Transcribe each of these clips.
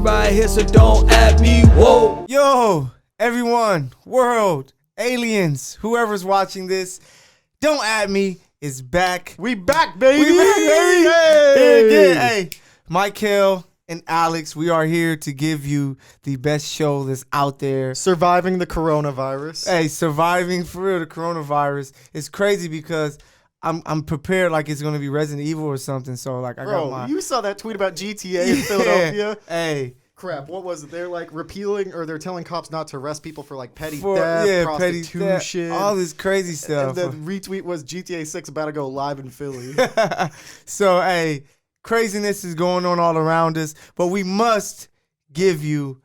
right here, so don't at me. Whoa. Yo, everyone, world, aliens, whoever's watching this, don't at me is back. We back, baby. We back, baby. Hey. Here again. Hey, Mykell and Alex, we are here to give you the best show that's out there. Surviving the coronavirus. Hey, surviving for real the coronavirus. It's crazy because I'm prepared like it's gonna be Resident Evil or something. So like I got my. You saw that tweet about GTA in Philadelphia. Hey. Crap, what was it? They're like repealing, or they're telling cops not to arrest people for like petty theft, prostitution, all this crazy stuff. And the retweet was GTA 6 about to go live in Philly. So, hey, craziness is going on all around us, but we must give you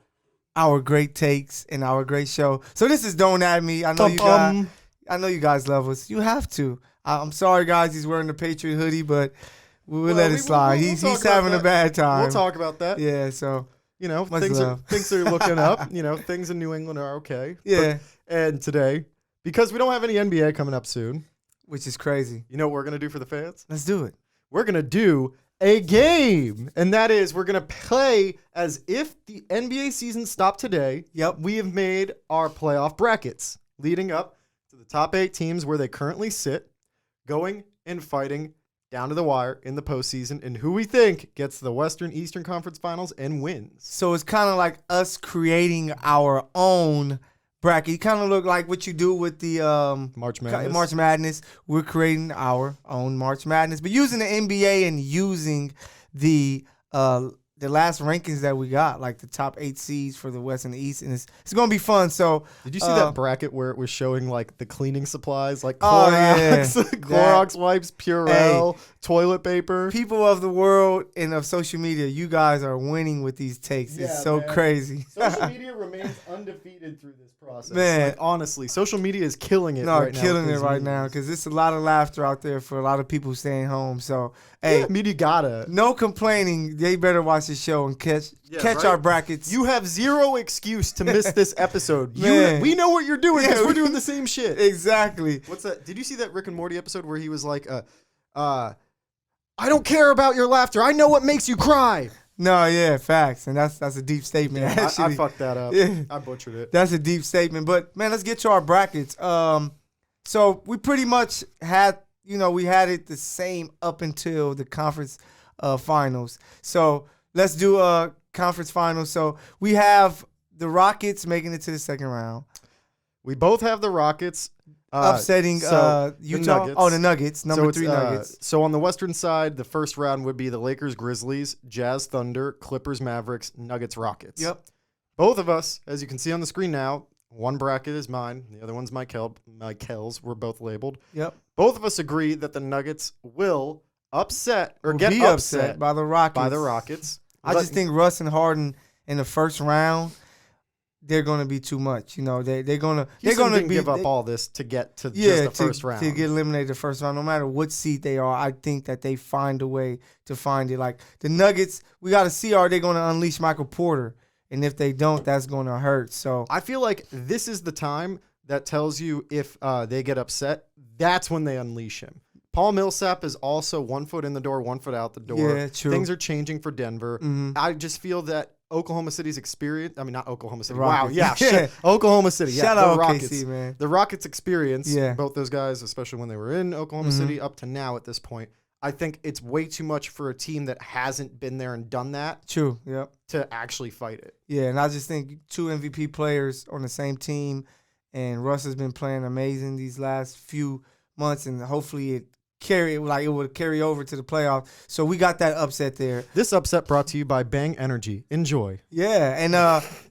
our great takes and our great show. So this is Don't At Me. I know you guys love us. You have to. I'm sorry, guys. He's wearing the Patriot hoodie, but we'll let it slide. He's having a bad time. We'll talk about that. Yeah, so. You know, things are looking up. You know, things in New England are okay. Yeah. And today, because we don't have any NBA coming up soon. Which is crazy. You know what we're going to do for the fans? Let's do it. We're going to do a game. And that is, we're going to play as if the NBA season stopped today. Yep. We have made our playoff brackets leading up to the top 8 teams where they currently sit, going and fighting down to the wire in the postseason, and who we think gets the Western Eastern Conference Finals and wins. So it's kind of like us creating our own bracket. You kind of look like what you do with the March Madness. March Madness. We're creating our own March Madness, but using the NBA and using the last rankings that we got, like the top 8 seeds for the West and the East, and it's going to be fun. So, did you see that bracket where it was showing like the cleaning supplies, like Clorox, Clorox wipes, Purell, toilet paper? People of the world and of social media, you guys are winning with these takes. It's so crazy. Social media remains undefeated through this process. Man, like, honestly, social media is killing it. Right killing it right now because there's a lot of laughter out there for a lot of people staying home. So, hey, media gotta. No complaining. They better watch the show and catch our brackets. You have zero excuse to miss this episode. We know what you're doing because we're doing the same shit. Exactly. What's that? Did you see that Rick and Morty episode where he was like, I don't care about your laughter. I know what makes you cry. No, yeah, facts. And that's a deep statement. Yeah, actually. I fucked that up. Yeah. I butchered it. That's a deep statement. But, man, let's get to our brackets. So we pretty much had, we had it the same up until the conference finals. So let's do a conference finals. So we have the Rockets making it to the second round. We both have the Rockets. Upsetting Utah. The Nuggets. Number 3 Nuggets. So on the Western side, the first round would be the Lakers, Grizzlies, Jazz, Thunder, Clippers, Mavericks, Nuggets, Rockets. Yep. Both of us, as you can see on the screen now, one bracket is mine. The other one's Mykell's. We're both labeled. Yep. Both of us agree that the Nuggets will upset or get upset by the Rockets. I just think Russ and Harden in the first round, they're going to be too much. They're going to give up all this to get to just the first round. To get eliminated the first round. No matter what seed they are, I think that they find a way to find it. Like the Nuggets, we got to see, are they going to unleash Michael Porter? And if they don't, that's going to hurt. So I feel like this is the time that tells you if they get upset, that's when they unleash him. Paul Millsap is also 1 foot in the door, 1 foot out the door. Yeah, true. Things are changing for Denver. Mm-hmm. I just feel that Oklahoma City's experience. I mean, not Oklahoma City. Wow. Yeah. Shit. Oklahoma City. Yeah. Shout out the Rockets, OKC, man. The Rockets experience. Yeah. Both those guys, especially when they were in Oklahoma City, up to now at this point. I think it's way too much for a team that hasn't been there and done that. True. Yep. To actually fight it. Yeah, and I just think 2 MVP players on the same team, and Russ has been playing amazing these last few months, and hopefully it would carry over to the playoffs. So we got that upset there. This upset brought to you by Bang Energy. Enjoy. Yeah, and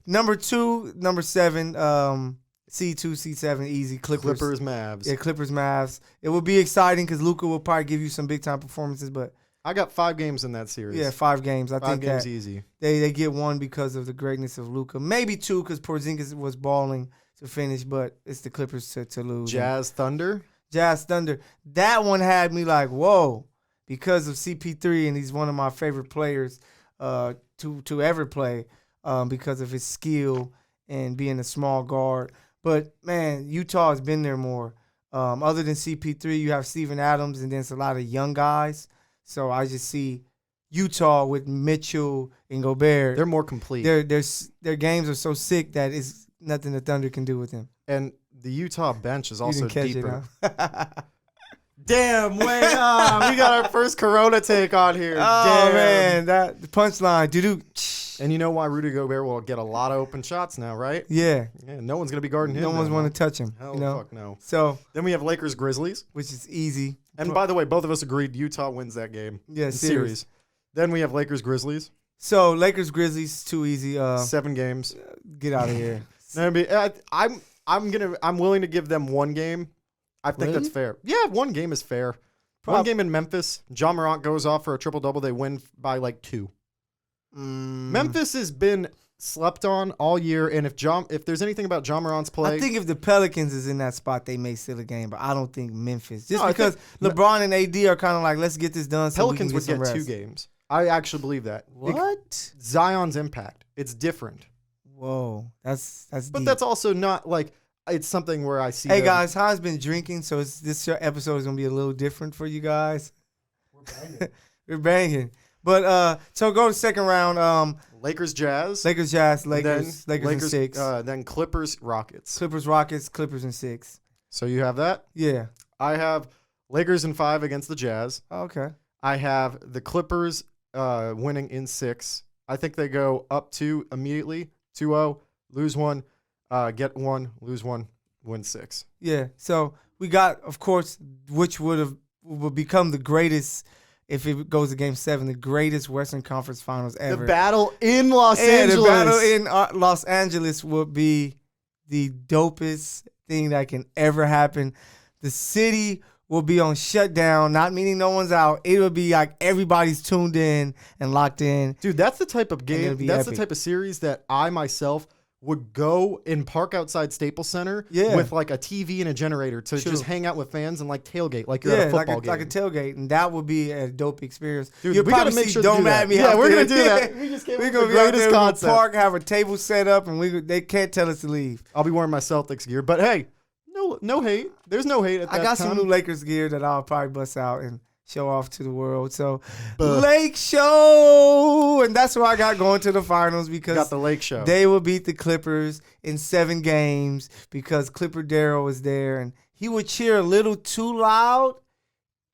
number 7, C2, C7, easy. Clippers, Mavs. Yeah, Clippers, Mavs. It will be exciting because Luka will probably give you some big-time performances, but I got 5 games in that series. Yeah, 5 games. I think 5 games easy. They get 1 because of the greatness of Luka. Maybe 2 because Porzingis was balling to finish, but it's the Clippers to lose. Jazz, Thunder. That one had me like, whoa, because of CP3, and he's one of my favorite players to ever play because of his skill and being a small guard. But, man, Utah has been there more. Other than CP3, you have Steven Adams, and then it's a lot of young guys. So I just see Utah with Mitchell and Gobert. They're more complete. Their games are so sick that it's nothing the Thunder can do with them. And the Utah bench is You also didn't catch deeper. it, huh? Damn, wait. We got our first Corona take on here. Oh, Damn. man. The punchline. Doo-doo. And you know why Rudy Gobert will get a lot of open shots now, right? Yeah. Yeah, no one's going to be guarding him. No one's now. want to touch him. Hell you know? fuck no. So, Then we have Lakers Grizzlies. which is easy. And by the way, both of us agreed Utah wins that game. Yeah, in series. series. Then we have Lakers Grizzlies. So, Lakers Grizzlies, too easy. 7 games. Get out of here. No, I'm willing to give them 1 game. I think that's Really? fair. Yeah, 1 game is fair. 1 game in Memphis. Ja Morant goes off for a triple-double. They win by like 2. Memphis has been slept on all year, and if there's anything about Ja Morant's play, I think if the Pelicans is in that spot, they may steal a game, but I don't think Memphis. Just No, I because think- LeBron and AD are kind of like, let's get this done so Pelicans we would can get get 2 some rest. games. I actually believe that. What? Zion's impact. It's different. Whoa, that's But deep. that's also not like it's something where I see Hey them- guys, Han's been drinking, so this episode is gonna be a little different for you guys. We're banging. But so go to second round. Lakers Jazz. Lakers, Jazz, then Lakers in 6. Then Clippers Rockets. Clippers, Rockets, Clippers in 6. So you have that. Yeah. I have Lakers in 5 against the Jazz. Okay. I have the Clippers winning in 6. I think they go up 2 immediately. 2-0, lose 1, get 1, lose 1, win 6. Yeah. So we got, of course, which would become the greatest if it goes to Game 7, the greatest Western Conference Finals ever. The battle in Los Angeles. The battle in Los Angeles would be the dopest thing that can ever happen. The city will be on shutdown, not meaning no one's out. It will be like everybody's tuned in and locked in. Dude, that's the type of it'll game. be That's epic. the type of series that I myself would go and park outside Staples Center Yeah. with like a TV and a generator to True. just hang out with fans and like tailgate like you're at a football game. like a tailgate, and that would be a dope experience. Dude, You'll we gotta probably make see sure to do Don't that. At Me. Yeah, out we're there. gonna do that. We just came We're up gonna with be the out greatest there in the concept. park, have a table set up, and they can't tell us to leave. I'll be wearing my Celtics gear, but hey, no hate. There's no hate at that I got time. some new Lakers gear that I'll probably bust out and show off to the world. So Buh. Lake Show, and that's what I got going to the finals because Got the Lake Show. they will beat the Clippers in 7 games because Clipper Darrell was there and he would cheer a little too loud,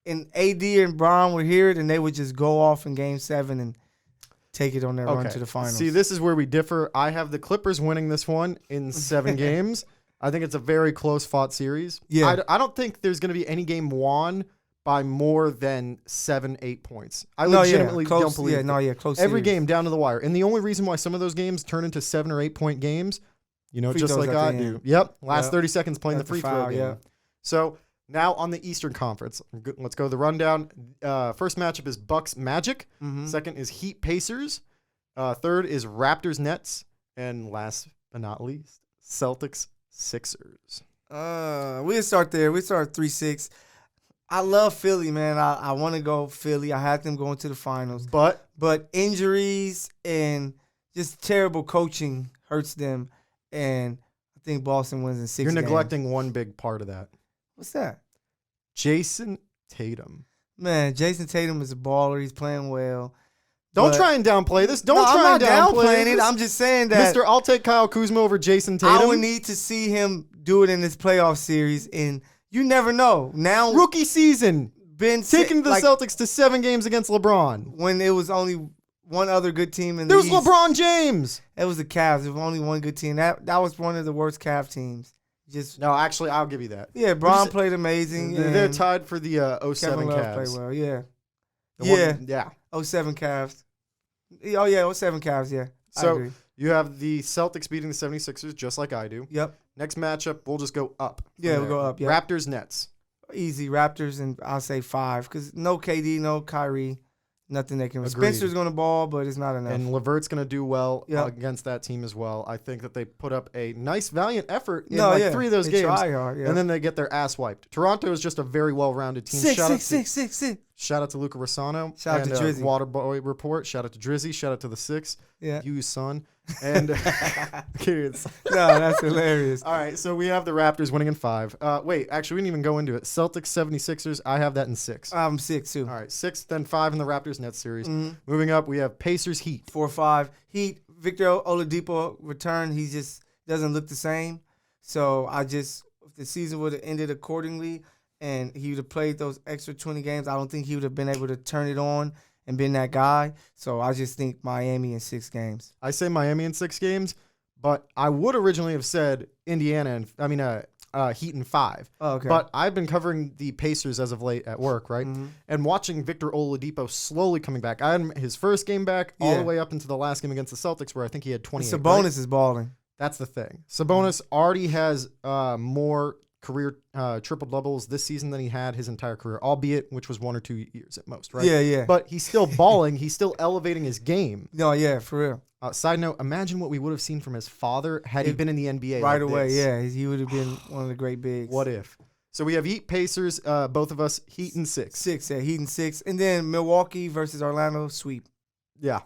and AD and Bron would hear it and they would just go off in Game 7 and take it on their run to the finals. See, this is where we differ. I have the Clippers winning this one in 7 games. I think it's a very close fought series. Yeah. I don't think there's going to be any game won by more than 7-8 points. I legitimately close, don't believe that. close. Every series. game down to the wire. And the only reason why some of those games turn into 7 or 8 point games, Free just throws like at I the do. end. Yep. Last Yep. 30 seconds playing the At the free throw foul, game. yeah. So now on the Eastern Conference, let's go to the rundown. First matchup is Bucks Magic. Mhm. Second is Heat Pacers. Third is Raptors Nets. And last but not least, Celtics Sixers. We'll start there. We start 3-6. I love Philly, man. I want to go Philly. I had them going to the finals. But But injuries and just terrible coaching hurts them. And I think Boston wins in 6 you're games. neglecting one big part of that. What's that? Jason Tatum. Man, Jason Tatum is a baller. He's playing well. Don't But- try and downplay this. Don't No, try and I'm not downplay downplaying this. it. I'm just saying that Mister, I'll take Kyle Kuzma over Jason Tatum. I would need to see him do it in this playoff series. And you never know. Now, Rookie season. Ben Taking the like, Celtics to 7 games against LeBron. when it was only one other good team in the There's East. LeBron James. It was the Cavs. There was only one good team. That was one of the worst Cavs teams. Just No, actually, I'll give you that. yeah, Braun played amazing. They're and tied for the 07 Kevin Love Cavs. played well. Yeah, The yeah. one- yeah. 07 Cavs. Oh yeah, 07 Cavs. Yeah, I So agree. you have the Celtics beating the 76ers just like I do. Yep, Next matchup, we'll just go up. from Yeah, we'll there. go up, yep. Raptors Nets. easy Raptors, and I'll say 5 because no KD, no Kyrie, nothing they can. Agreed. Spencer's gonna ball, but it's not enough. And Levert's going to do well Yep. against that team as well. I think that they put up a nice, valiant effort in no, 3 of those they games. try hard, yeah. And then they get their ass wiped. Toronto is just a very well-rounded team. six. Shout out to Luca Rossano. Shout out to and, Drizzy. Waterboy Report. Shout out to Drizzy. Shout out to the Six. Yeah. You son. And No, that's hilarious. all right, so we have the Raptors winning in 5. Wait, actually, we didn't even go into it. Celtics, 76ers, I have that in 6. I'm 6 too. All right, 6, then 5 in the Raptors Nets series. Mhm. Moving up, we have Pacers, Heat. 4-5. Heat, Victor Oladipo return. He just doesn't look the same. So if the season would have ended accordingly and he would have played those extra 20 games, I don't think he would have been able to turn it on and been that guy. So I just think Miami in 6 games. I say Miami in 6 games, but I would originally have said Indiana and Heat in 5. Oh, okay. But I've been covering the Pacers as of late at work, right? Mhm. And watching Victor Oladipo slowly coming back. I had him his first game back all the way up into the last game against the Celtics where I think he had 28. Sabonis right? is balling. That's the thing. Sabonis already has more career triple doubles this season than he had his entire career, albeit which was 1 or 2 years at most, right? Yeah. But he's still balling. He's still elevating his game. No, yeah, for real. Side note, imagine what we would have seen from his father had he been in the NBA Right like away, this. yeah. He would have been one of the great bigs. What if? So we have Heat, Pacers, both of us, Heat in 6. 6, yeah, Heat in 6. And then Milwaukee versus Orlando, sweep. Yeah.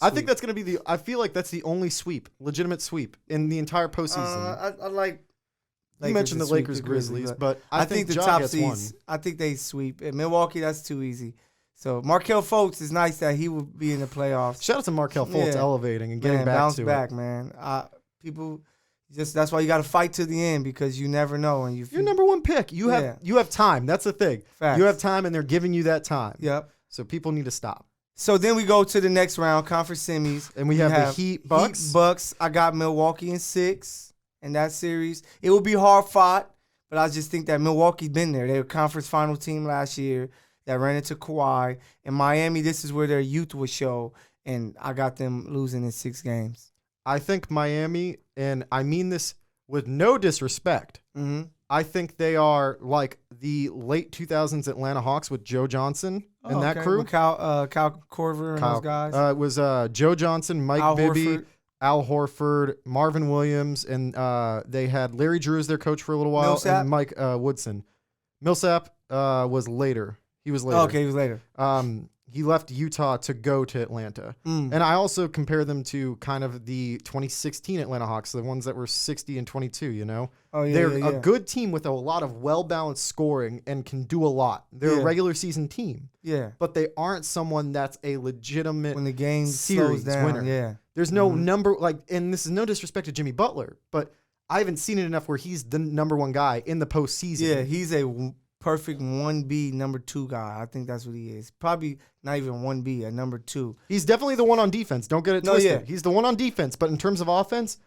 I think that's going to be I feel like that's the only legitimate sweep in the entire postseason. I like. You mentioned the Lakers, Grizzlies, but I think the Ja top gets seeds. I think they sweep. In Milwaukee, that's too easy. So Mykell Fultz is nice that he will be in the playoffs. Shout out to Mykell Fultz elevating and getting Man, back bounce to back, it. man. People that's why you got to fight to the end because you never know. And you're number 1 pick. You have time. That's the thing. Facts. You have time, and they're giving you that time. Yep. So people need to stop. So then we go to the next round, conference semis, and we have the Heat, Bucks. Heat, Bucks. I got Milwaukee in 6 in that series. It will be hard fought. But I just think that Milwaukee's been there. They were a conference final team last year that ran into Kawhi. And Miami, this is where their youth would show. And I got them losing in 6 games. I think Miami, and I mean this with no disrespect, I think they are like the late 2000s Atlanta Hawks with Joe Johnson and that crew. With Kyle Korver and those guys. It was Joe Johnson, Mike Bibby. Horford. Al Horford, Marvin Williams, and they had Larry Drew as their coach for a little while, Millsap? and Mike Woodson. Millsap was later. He was later. Oh, okay, he was later. He left Utah to go to Atlanta. And I also compare them to kind of the 2016 Atlanta Hawks, the ones that were 60 and 22, you know? Oh, yeah, They're yeah. a good team with a lot of well-balanced scoring and can do a lot. They're a regular season team. Yeah. But they aren't someone that's a legitimate When the game series slows down, winner. yeah. There's no number, and this is no disrespect to Jimmy Butler, but I haven't seen it enough where he's the number 1 guy in the postseason. Yeah, he's a perfect 1B number 2 guy. I think that's what he is. Probably not even 1B, a number 2. He's definitely the one on defense. Don't get it twisted. Yeah. He's the one on defense, but in terms of offense,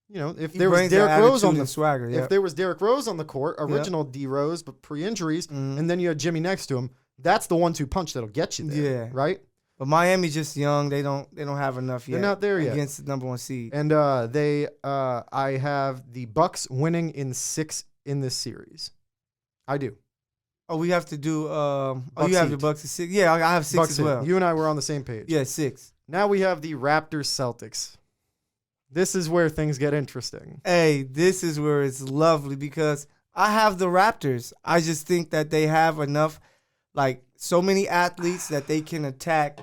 you know, if there was Derrick Rose on the swagger, if there was Derrick Rose on the court, original D Rose, but pre-injuries, and then you had Jimmy next to him, that's the 1-2 punch that'll get you there. Yeah. Right? But Miami's just young. They don't have enough yet. They're not there yet against the number 1 seed. And I have the Bucks winning in 6 in this series. I do. Oh, we have to do. You have the Bucks at 6. Yeah, I have 6 Bucks as well. You and I were on the same page. Yeah, 6. Now we have the Raptors Celtics. This is where things get interesting. Hey, this is where it's lovely because I have the Raptors. I just think that they have enough, like so many athletes that they can attack.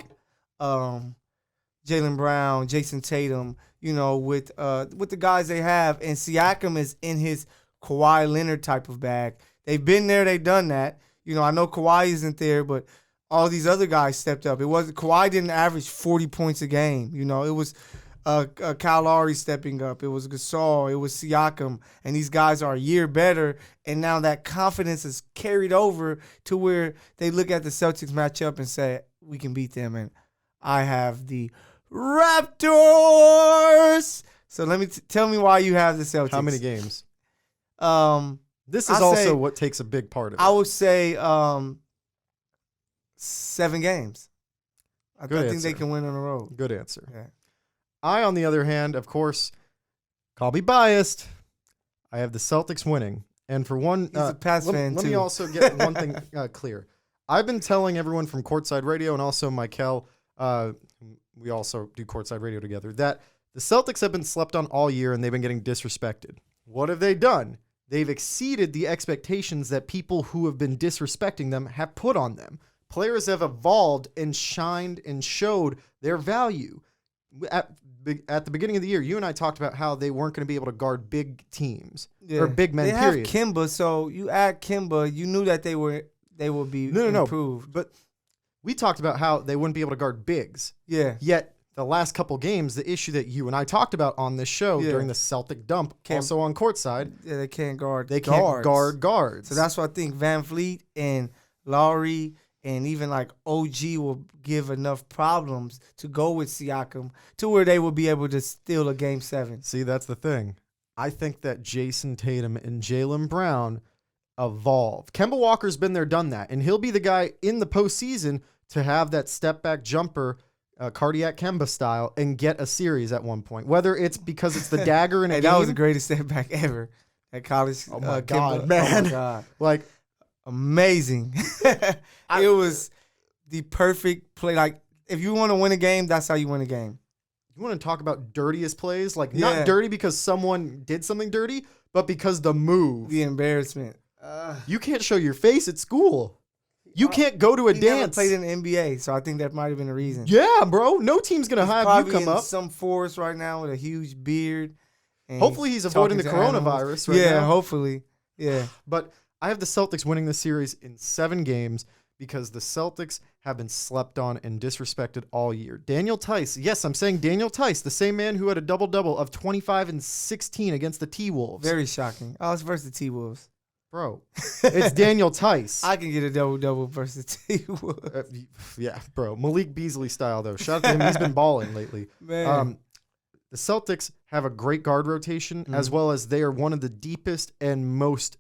Jaylen Brown, Jason Tatum, you know, with the guys they have, and Siakam is in his Kawhi Leonard type of bag. They've been there, they've done that. You know, I know Kawhi isn't there, but all these other guys stepped up. Kawhi didn't average 40 points a game. You know, it was Kyle Lowry stepping up. It was Gasol. It was Siakam. And these guys are a year better. And now that confidence is carried over to where they look at the Celtics matchup and say, we can beat them. And I have the Raptors. So tell me why you have the Celtics. How many games? This is I also say, what takes a big part of it. I would say 7 games. I think they can win on the road. Good answer. Yeah. I, on the other hand, of course, call me biased. I have the Celtics winning. And for one, he's a Pats fan let too. me also get one thing clear. I've been telling everyone from Courtside Radio and also Mykell, we also do Courtside Radio together, that the Celtics have been slept on all year and they've been getting disrespected. What have they done? They've exceeded the expectations that people who have been disrespecting them have put on them. Players have evolved and shined and showed their value. at the beginning of the year, you and I talked about how they weren't going to be able to guard big teams Yeah. or big men. They Period. have Kimba, so you add Kimba, you knew that they would be improved. But we talked about how they wouldn't be able to guard bigs. Yeah. Yet the last couple games, the issue that you and I talked about on this show during the Celtic dump, also on courtside, they can't guard. They can't guard guards. So that's why I think Van Vliet and Lowry and even like OG will give enough problems to go with Siakam to where they will be able to steal a game 7. See, that's the thing. I think that Jason Tatum and Jaylen Brown evolve. Kemba Walker's been there, done that, and he'll be the guy in the postseason to have that step back jumper, cardiac Kemba style, and get a series at one point. Whether it's because it's the dagger in a game. That was the greatest step back ever at college. Oh my God, God, man! Oh my God, like amazing. It was the perfect play. Like if you want to win a game, that's how you win a game. You want to talk about dirtiest plays? Like not dirty because someone did something dirty, but because the move, the embarrassment. You can't show your face at school. You can't go to a he dance. Never played in the NBA, so I think that might have been the reason. Yeah, bro. No team's gonna have you come up. Some forest right now with a huge beard. And hopefully he's avoiding the coronavirus right now. Yeah, hopefully. Yeah. But I have the Celtics winning the series in 7 games because the Celtics have been slept on and disrespected all year. Daniel Tice. Yes, I'm saying Daniel Tice, the same man who had a double-double of 25 and 16 against the T-Wolves. Very shocking. Oh, it's versus the T-Wolves. Bro, it's Daniel Tice. I can get a double-double versus the T-Wolves. Yeah, bro. Malik Beasley style, though. Shout out to him. He's been balling lately. Man. The Celtics have a great guard rotation, as well as they are one of the deepest and most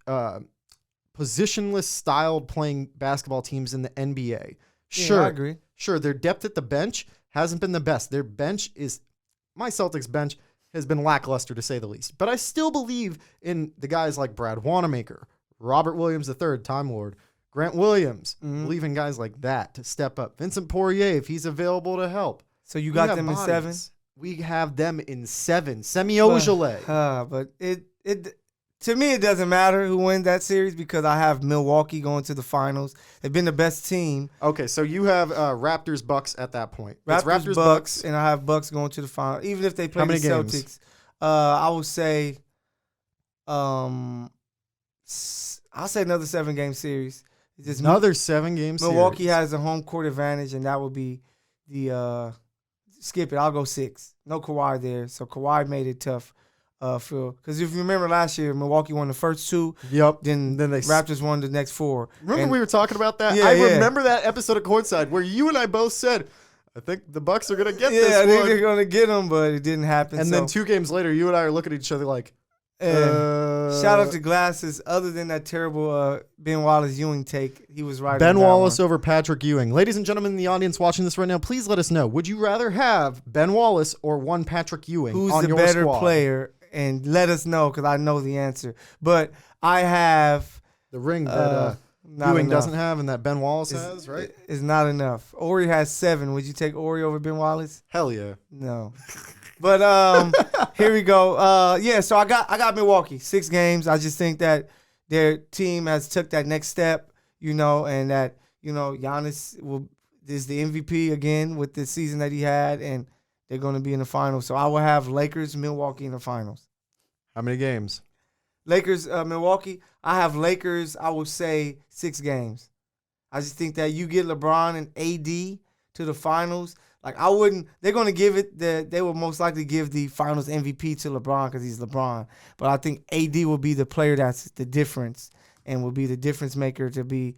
positionless styled playing basketball teams in the NBA. Sure, I agree. Sure, their depth at the bench hasn't been the best. Their bench my Celtics bench has been lackluster to say the least. But I still believe in the guys like Brad Wanamaker, Robert Williams III, Time Lord, Grant Williams. Believe in guys like that to step up. Vincent Poirier, if he's available to help. So you got them in 7? We have them in 7. Semi Ojeleye. But it to me, it doesn't matter who wins that series because I have Milwaukee going to the finals. They've been the best team. Okay, so you have Raptors Bucks at that point. Raptors Bucks, and I have Bucks going to the final. Even if they play the Celtics, I would say, I'll say another 7-game series. Just another 7-game series. Milwaukee has a home court advantage, and that would be the skip it. I'll go 6. No Kawhi there, so Kawhi made it tough. Because if you remember last year, Milwaukee won the first 2. Yep. Then they Raptors won the next 4. Remember we were talking about that? I remember that episode of Courtside where you and I both said, I think the Bucks are gonna get this one. Yeah, I think they're gonna get them, but it didn't happen. And then 2 games later, you and I are looking at each other like, shout out to Glasses. Other than that terrible Ben Wallace Ewing take, he was right. Ben Wallace over Patrick Ewing. Ladies and gentlemen in the audience watching this right now, please let us know. Would you rather have Ben Wallace or one Patrick Ewing Who's on the your better squad? Player? And let us know because I know the answer. But I have the ring that Ewing doesn't have and that Ben Wallace has, right? Is not enough. Ori has 7. Would you take Ori over Ben Wallace? Hell yeah. No. But here we go. So I got Milwaukee 6 games. I just think that their team has took that next step, and that Giannis is the MVP again with the season that he had, and they're going to be in the finals. So I will have Lakers, Milwaukee in the finals. How many games? Lakers, Milwaukee. I have Lakers, I would say 6 games. I just think that you get LeBron and AD to the finals. Like they're going to give it, they will most likely give the finals MVP to LeBron because he's LeBron. But I think AD will be the player that's the difference and will be the difference maker to be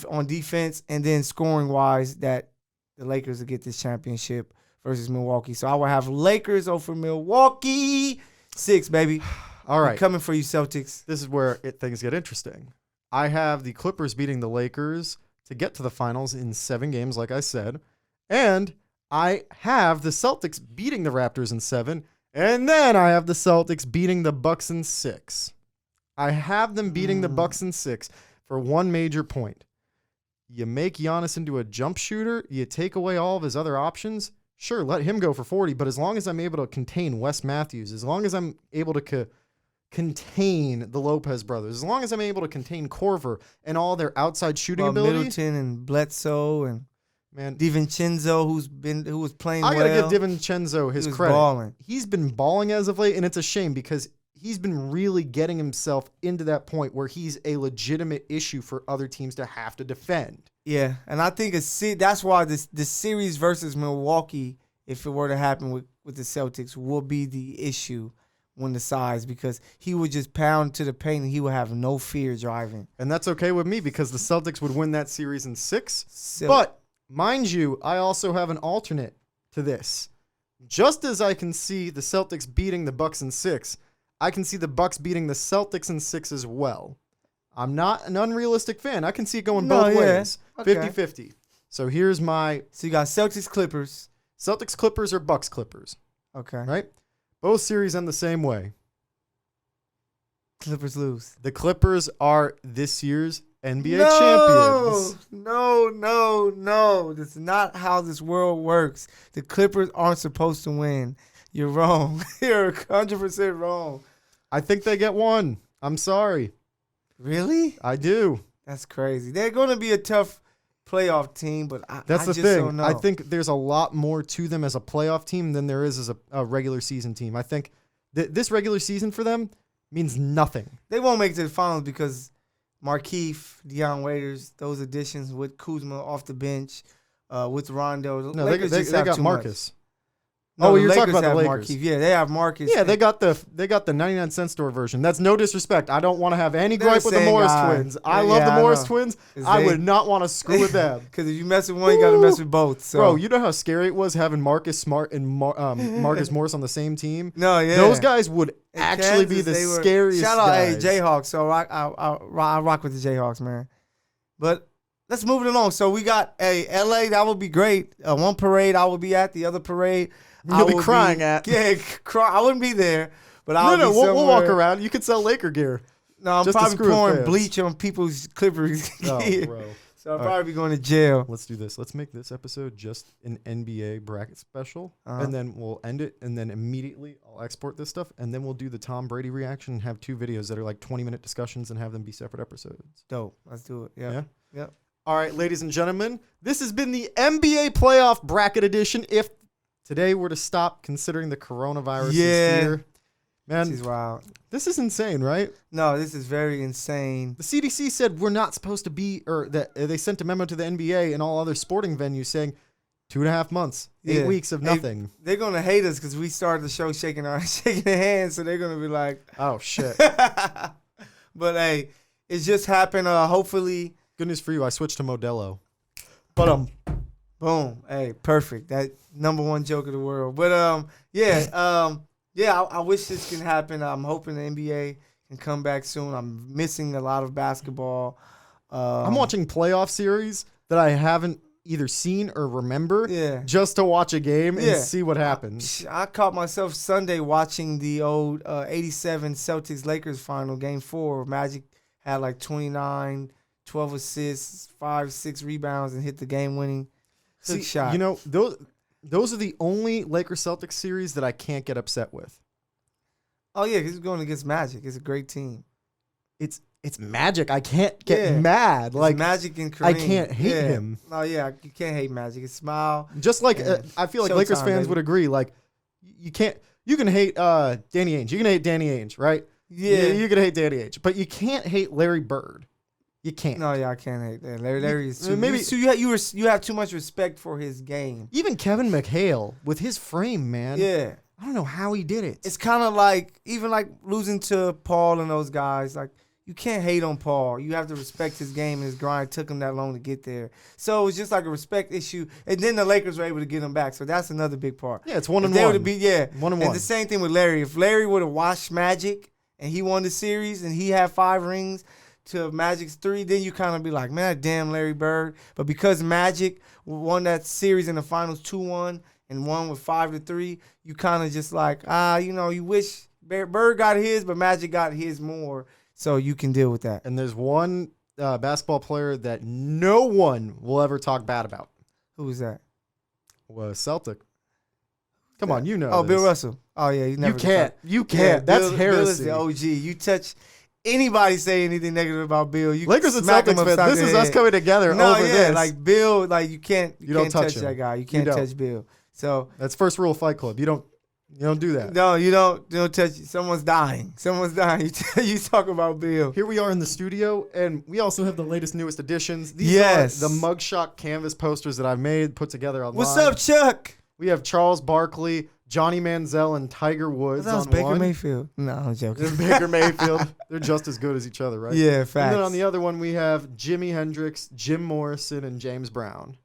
on defense and then scoring-wise that the Lakers will get this championship versus Milwaukee. So I will have Lakers over Milwaukee. 6, baby. All right. I'm coming for you, Celtics. This is where things get interesting. I have the Clippers beating the Lakers to get to the finals in 7 games, like I said. And I have the Celtics beating the Raptors in 7. And then I have the Celtics beating the Bucks in 6. I have them beating the Bucks in 6 for one major point. You make Giannis into a jump shooter, you take away all of his other options. Sure, let him go for 40, but as long as I'm able to contain Wes Matthews, as long as I'm able to contain the Lopez brothers, as long as I'm able to contain Korver and all their outside shooting ability. Middleton and Bledsoe and Man, DiVincenzo, who was playing well. I gotta give DiVincenzo his credit. Balling. He's been balling as of late, and it's a shame because he's been really getting himself into that point where he's a legitimate issue for other teams to have to defend. Yeah, and I think that's why this series versus Milwaukee, if it were to happen with the Celtics, will be the issue when the size, because he would just pound to the paint and he would have no fear driving. And that's okay with me because the Celtics would win that series in 6. But mind you, I also have an alternate to this. Just as I can see the Celtics beating the Bucks in 6, I can see the Bucks beating the Celtics in 6 as well. I'm not an unrealistic fan. I can see it going both ways. Okay. 50-50. So here's my... So you got Celtics Clippers. Celtics Clippers or Bucks Clippers. Okay. Right? Both series end the same way. Clippers lose. The Clippers are this year's NBA champions. No. That's not how this world works. The Clippers aren't supposed to win. You're wrong. You're 100% wrong. I think they get one. I'm sorry. Really? I do. That's crazy. They're going to be a tough playoff team, but That's the just thing. don't know. I think there's a lot more to them as a playoff team than there is as a regular season team. I think this regular season for them means nothing. They won't make it to the finals because Markieff, Deion Waiters, those additions with Kuzma off the bench, with Rondo. No, they got Marcus. No, you're talking about the Lakers. Markieff. Yeah, they have Marcus. Yeah, they got the 99-cent store version. That's no disrespect. I don't want to have any gripe with the Morris twins. I love the Morris twins. I would not want to screw with them. Because if you mess with one, you got to mess with both. So. Bro, you know how scary it was having Marcus Smart and Marcus Morris on the same team? No, yeah. Those guys would actually be the scariest Shout out, guys. Jayhawks. So I rock with the Jayhawks, man. But let's move it along. So we got LA. That would be great. One parade I will be at. The other parade You'll be crying at. Yeah, I wouldn't be there, but I'll be somewhere. We'll walk around. You could sell Laker gear. No, I'm probably pouring bleach on people's Clippers gear. Oh, bro. So I'll probably be going to jail. Let's do this. Let's make this episode just an NBA bracket special, and then we'll end it, and then immediately I'll export this stuff, and then we'll do the Tom Brady reaction and have 2 videos that are like 20-minute discussions and have them be separate episodes. Dope. Let's do it. Yeah. Yep. All right, ladies and gentlemen, this has been the NBA playoff bracket edition. If today we're to stop considering the coronavirus is here. Man, this is wild. This is insane, right? No, this is very insane. The CDC said we're not supposed to be, or that they sent a memo to the NBA and all other sporting venues saying 2.5 months, 8 weeks of nothing. They're going to hate us because we started the show shaking their hands, so they're going to be like, oh, shit. But, hey, it just happened. Hopefully. Good news for you, I switched to Modelo. But, boom. Hey, perfect. That #1 joke of the world. But, I wish this can happen. I'm hoping the NBA can come back soon. I'm missing a lot of basketball. I'm watching playoff series that I haven't either seen or remember just to watch a game and see what happens. I caught myself Sunday watching the old 87 Celtics-Lakers final, Game 4. Magic had like 29, 12 assists, 5-6 rebounds, and hit the game-winning shot. You know, those are the only Lakers-Celtics series that I can't get upset with. Oh, yeah, he's going against Magic. It's a great team. It's Magic. I can't get mad. Like Magic and Kareem. I can't hate him. Oh, yeah, you can't hate Magic. It's smile. Just like I feel like Lakers fans would agree. Like you can hate Danny Ainge. You can hate Danny Ainge, right? Yeah. You can hate Danny Ainge, but you can't hate Larry Bird. You can't. No, yeah, I can't hate that. Larry is too. Maybe you have too much respect for his game. Even Kevin McHale with his frame, man. Yeah, I don't know how he did it. It's kind of like even like losing to Paul and those guys. Like you can't hate on Paul. You have to respect his game and his grind. It took him that long to get there. So it's just like a respect issue. And then the Lakers were able to get him back. So that's another big part. Yeah, it's 1-1. 1-1. And the same thing with Larry. If Larry would have watched Magic and he won the series and he had 5 rings to Magic's 3, then you kind of be like, man, damn Larry Bird. But because Magic won that series in the finals 2-1 and won with 5-3, you kind of just like, you wish Bird got his, but Magic got his more. So you can deal with that. And there's one basketball player that no one will ever talk bad about. Who was that? Was Celtic. Come on, you know. Oh, this. Bill Russell. Oh, yeah. You can't. That's heresy. Bill is the OG. You touch anybody say anything negative about Bill, you Lakers and smack him Celtics fans, upside this the is us head. coming together No, over yeah, this. like Bill, like you can't don't touch him. that guy. You You can't don't. touch Bill. So That's first rule of Fight Club. You don't do that. no, you don't touch. Someone's dying. Someone's dying. You talk about Bill. Here we are in the studio, and we also have the latest, newest additions. These Yes. are the mugshot canvas posters that I've made, put together online. What's up, Chuck? We have Charles Barkley, Johnny Manziel, and Tiger Woods That was on Baker one. Mayfield. No, I'm joking. There's Baker Mayfield. They're just as good as each other, right? Yeah, facts. And then on the other one, we have Jimi Hendrix, Jim Morrison, and James Brown.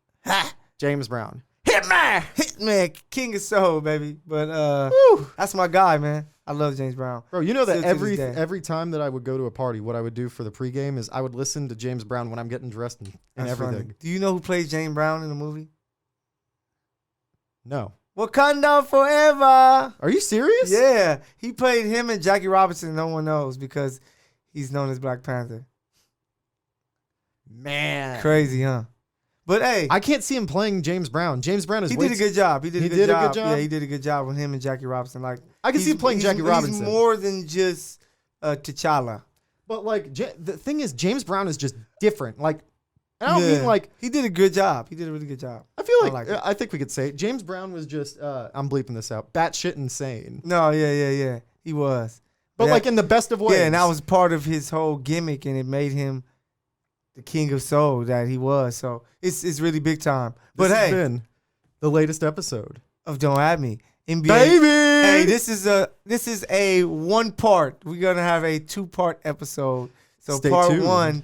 James Brown. Hitman, King of Soul, baby. But that's my guy, man. I love James Brown. Bro, you know that Still to this day. every time that I would go to a party, what I would do for the pregame is I would listen to James Brown when I'm getting dressed and That's everything. funny. Do you know who plays James Brown in the movie? No. Wakanda Forever. Are you serious? Yeah, he played him and Jackie Robinson. No one knows because he's known as Black Panther. Man. Crazy, huh? But hey, I can't see him playing James Brown. James Brown is he way did a good job. He did a good job. Yeah, job? he did a good job with him and Jackie Robinson. Like I can see him playing Jackie Robinson. He's more than just T'Challa. But like the thing is, James Brown is just different. Like, I don't mean like he did a good job. He did a really good job. I feel I like, like it. I think we could say it. James Brown was just I'm bleeping this out. Batshit insane. No, yeah. He was. But that- like in the best of ways. Yeah, and that was part of his whole gimmick, and it made him the king of soul that he was. So it's really big time. But This has hey, been the latest episode. of Don't At Me, NBA. Baby! Hey, this is a one part. We're gonna have a 2-part episode. So Stay part tuned. 1,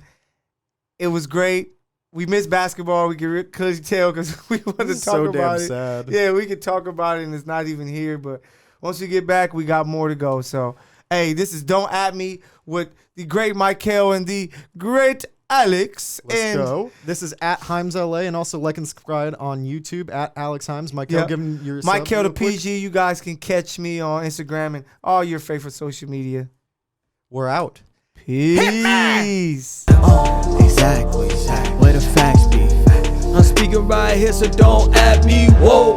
it was great. We missed basketball. We could clearly tell because we wanted This to is talk so about damn it. sad. Yeah, we could talk about it, and it's not even here. But once we get back, we got more to go. So, hey, this is Don't At Me with the great Mykell and the great Alex. Let's go. This is at Himes LA, and also like and subscribe on YouTube at Alex Himes. Mykell, Yep. give him your sub Mykell real the quick. PG. You guys can catch me on Instagram and all your favorite social media. We're out. Peace. Exactly. Where the facts be. I'm speaking right here, so don't at me. Whoa.